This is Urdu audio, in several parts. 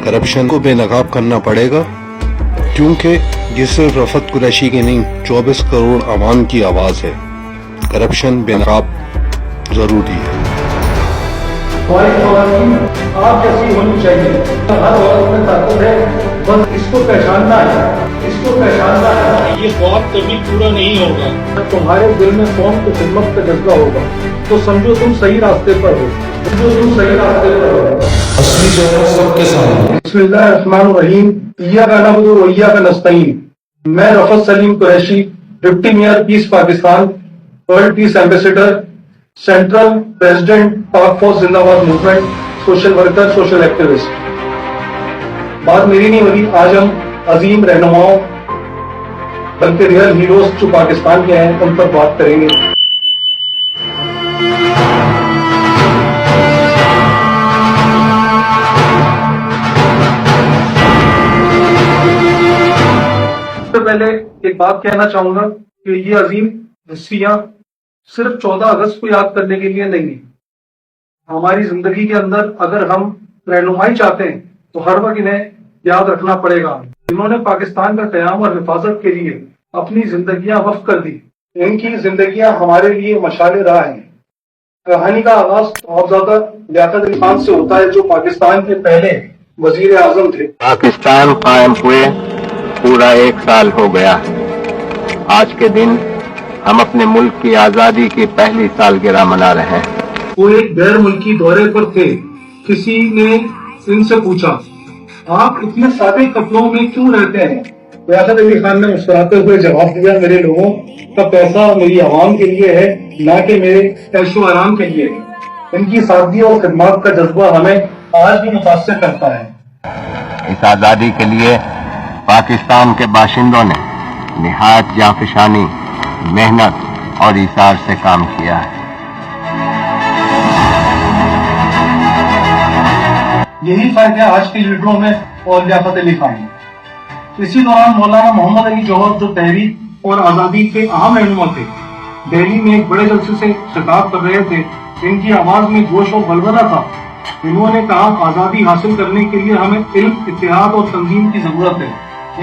کرپشن کو بے نقاب کرنا پڑے گا، کیونکہ یہ صرف رفعت قریشی کی نہیں 24 کروڑ عوام کی آواز ہے۔ کرپشن بے نقاب ضروری ہے۔ ہماری خواتین آپ جیسی ہونی چاہیے، ہر عورت میں طاقت ہے، بس اس کو پہچاننا ہے، اس کو پہچاننا ہے۔ یہ خواب کبھی پورا نہیں ہوگا۔ جب تمہارے دل میں قوم کی خدمت کا جذبہ ہوگا تو سمجھو تم صحیح راستے پر ہو، سمجھو تم صحیح راستے پر ہو۔ اصلی جوہر سب کے سامنے۔ بسم اللہ الرحمن الرحیم، ایاک نعبد و ایاک نستعین۔ میں Rifat Saleem Qureshi, deputy mayor peace Pakistan, world peace ambassador, central president Pak Fauj Zinda Bad movement, social worker, social activist. بات میری نہیں ہوگی، آج ہم عظیم رہنماؤں بلکہ ریئل ہیروز جو پاکستان کے ہیں ان پر بات کریں گے۔ سب سے پہلے ایک بات کہنا چاہوں گا کہ یہ عظیم ہستیاں صرف 14 اگست کو یاد کرنے کے لیے نہیں ہے۔ ہماری زندگی کے اندر اگر ہم رہنمائی چاہتے ہیں تو ہر وقت انہیں یاد رکھنا پڑے گا۔ انہوں نے پاکستان کا قیام اور حفاظت کے لیے اپنی زندگیاں وقف کر دی۔ ان کی زندگیاں ہمارے لیے مشعل راہ ہیں۔ کہانی کا آغاز صاحبزادہ لیاقت علی خان سے ہوتا ہے، جو پاکستان کے پہلے وزیر اعظم تھے۔ پاکستان قائم ہوئے پورا 1 سال ہو گیا ہے۔ آج کے دن ہم اپنے ملک کی آزادی کی پہلی سالگرہ منا رہے ہیں۔ وہ ایک غیر ملکی دورے پر تھے۔ کسی نے ان سے پوچھا، آپ اتنے سادے کپڑوں میں کیوں رہتے ہیں؟ لیاقت علی خان نے مسکراتے ہوئے جواب دیا، میرے لوگوں کا پیسہ میری عوام کے لیے ہے، نہ کہ میرے عیش و آرام کے لیے۔ ان کی سادگی اور خدمات کا جذبہ ہمیں آج بھی متاثر کرتا ہے۔ اس آزادی کے لیے پاکستان کے باشندوں نے نہایت جانفشانی، محنت اور ایثار سے کام کیا ہے۔ یہی فرق ہے آج کے لیڈروں میں اور لیاقت علی خان میں۔ اسی دوران مولانا محمد علی جوہر، جو تحریک اور آزادی کے اہم رہنما تھے، دہلی میں ایک بڑے جلسے سے خطاب کر رہے تھے۔ ان کی آواز میں جوش اور بلبلہ تھا۔ انہوں نے کہا، آزادی حاصل کرنے کے لیے ہمیں علم، اتحاد اور تنظیم کی ضرورت ہے۔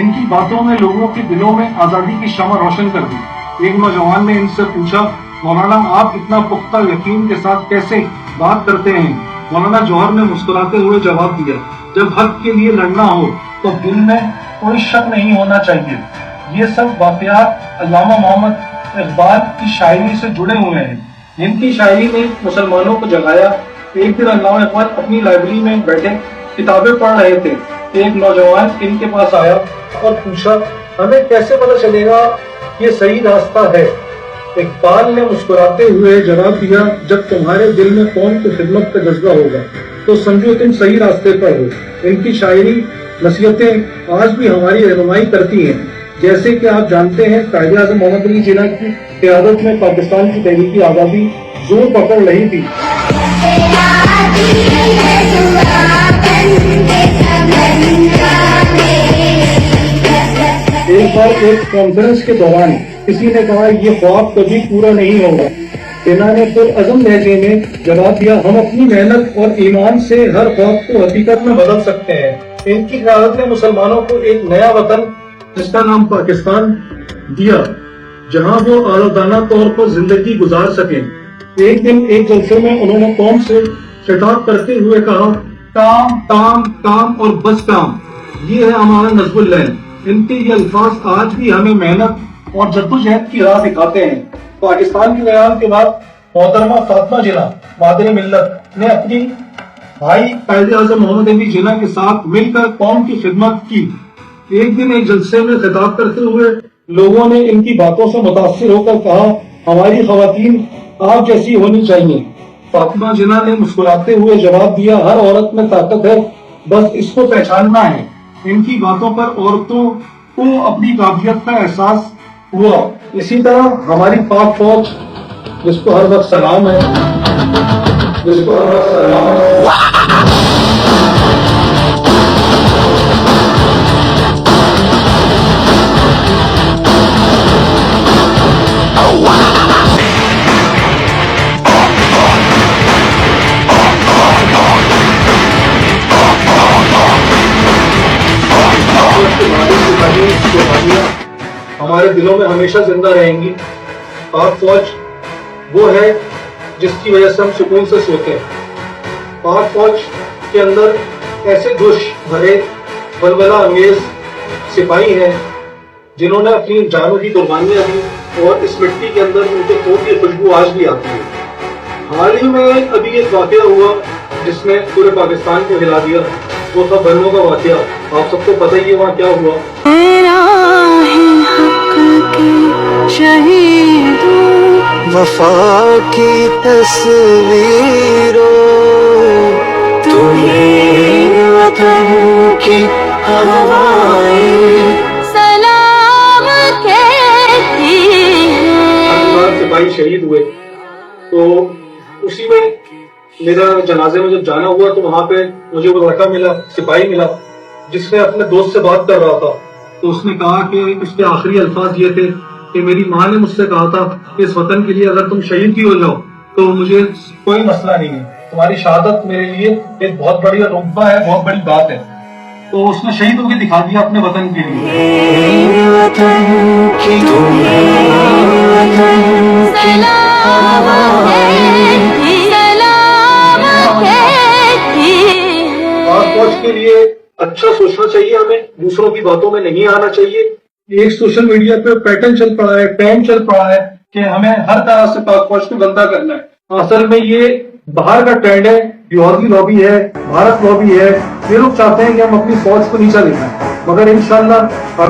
ان کی باتوں نے لوگوں کے دلوں میں آزادی کی شمع روشن کر دی۔ ایک نوجوان نے ان سے پوچھا، مولانا آپ اتنا پختہ یقین کے ساتھ کیسے بات کرتے ہیں؟ مولانا جوہر نے مسکراتے ہوئے جواب دیا، جب حق کے لیے لڑنا ہو تو دل میں کوئی شک نہیں ہونا چاہیے۔ یہ سب واقعات علامہ محمد اقبال کی شاعری سے جڑے ہوئے ہیں۔ ان کی شاعری نے مسلمانوں کو جگایا۔ ایک دن علامہ اقبال اپنی لائبریری میں بیٹھے کتابیں پڑھ رہے تھے۔ ایک نوجوان ان کے پاس آیا اور پوچھا، ہمیں کیسے پتہ چلے گا یہ صحیح راستہ ہے؟ اقبال نے مسکراتے ہوئے جواب دیا، جب تمہارے دل میں قوم کی خدمت کا جذبہ ہوگا تو سمجھو تم صحیح راستے پر ہو۔ ان کی شاعری، نصیحتیں آج بھی ہماری رہنمائی کرتی ہیں۔ جیسے کہ آپ جانتے ہیں، قائد اعظم محمد علی جناح کی قیادت میں پاکستان کی تحریکی آزادی زور پکڑ رہی تھی۔ ایک بار ایک کانفرنس کے دوران کسی نے کہا، یہ خواب کبھی پورا نہیں ہوگا۔ انہوں نے پرعزم لہجے میں جواب دیا، ہم اپنی محنت اور ایمان سے ہر خواب کو حقیقت میں بدل سکتے ہیں۔ ان کی قیادت نے مسلمانوں کو ایک نیا وطن جس کا نام پاکستان دیا، جہاں وہ آزادانہ طور پر زندگی گزار سکیں۔ ایک دن ایک جلسے میں انہوں نے قوم سے خطاب کرتے ہوئے کہا، کام کام کام اور بس کام، یہ ہے ہمارا نصب العین۔ ان کے یہ الفاظ آج بھی ہمیں محنت اور جدوجہد کی راہ دکھاتے ہیں۔ پاکستان کے قیام کے بعد محترمہ فاطمہ جناح مادر ملت نے اپنی بھائی قائد اعظم محمد علی جناح کے ساتھ مل کر قوم کی خدمت کی۔ ایک دن ایک جلسے میں خطاب کرتے ہوئے لوگوں نے ان کی باتوں سے متاثر ہو کر کہا، ہماری خواتین آپ جیسی ہونی چاہیے۔ فاطمہ جناح نے مسکراتے ہوئے جواب دیا، ہر عورت میں طاقت ہے، بس اس کو پہچاننا ہے۔ ان کی باتوں پر عورتوں کو اپنی قابلیت کا احساس ہوا۔ اسی طرح ہماری پاک فوج، جس کو ہر وقت سلام ہے، ہمارے دلوں میں ہمیشہ زندہ رہیں گی۔ پاک فوج وہ ہے جس کی وجہ سے ہم سکون سے سوتے ہیں۔ پاک فوج کے اندر ایسے جوش بھرے ولولہ انگیز سپاہی ہیں جنہوں نے اپنی جانوں کی قربانیاں دی، اور اس مٹی کے اندر ان کے خون کی خوشبو آج بھی آتی ہے۔ حال ہی میں ابھی ایک واقعہ ہوا جس نے پورے پاکستان کو ہلا دیا، وہ تھا بنوں کا واقعہ۔ آپ سب کو پتہ ہی ہے وہاں کیا ہوا۔ وفا کی تصویروں تمہیں وطن کی ہوائیں سلام کہتی ہیں۔ سپاہی شہید ہوئے تو اسی میں میرا جنازے میں جب جانا ہوا تو وہاں پہ مجھے وہ لڑکا ملا، سپاہی ملا، جس نے اپنے دوست سے بات کر رہا تھا۔ تو اس نے کہا کہ اس کے آخری الفاظ یہ تھے کہ میری ماں نے مجھ سے کہا تھا کہ اس وطن کے لیے اگر تم شہید بھی ہو جاؤ تو مجھے کوئی مسئلہ نہیں ہے، تمہاری شہادت میرے لیے ایک بہت بڑی رتبہ ہے، بہت بڑی بات ہے۔ تو اس نے شہید ہو کے دکھا دیا اپنے وطن کے لیے۔ پاک فوج کے لیے اچھا سوچنا چاہیے، ہمیں دوسروں کی باتوں میں نہیں آنا چاہیے۔ ایک سوشل میڈیا پہ پیٹرن چل پڑا ہے، ٹرینڈ چل پڑا ہے کہ ہمیں ہر طرح سے پاک فوج کو گندا کرنا ہے۔ اصل میں یہ باہر کا ٹرینڈ ہے، یورپی لابی ہے، بھارت لابی ہے۔ یہ لوگ چاہتے ہیں کہ ہم اپنی فوج کو نیچا دکھائیں، مگر انشاءاللہ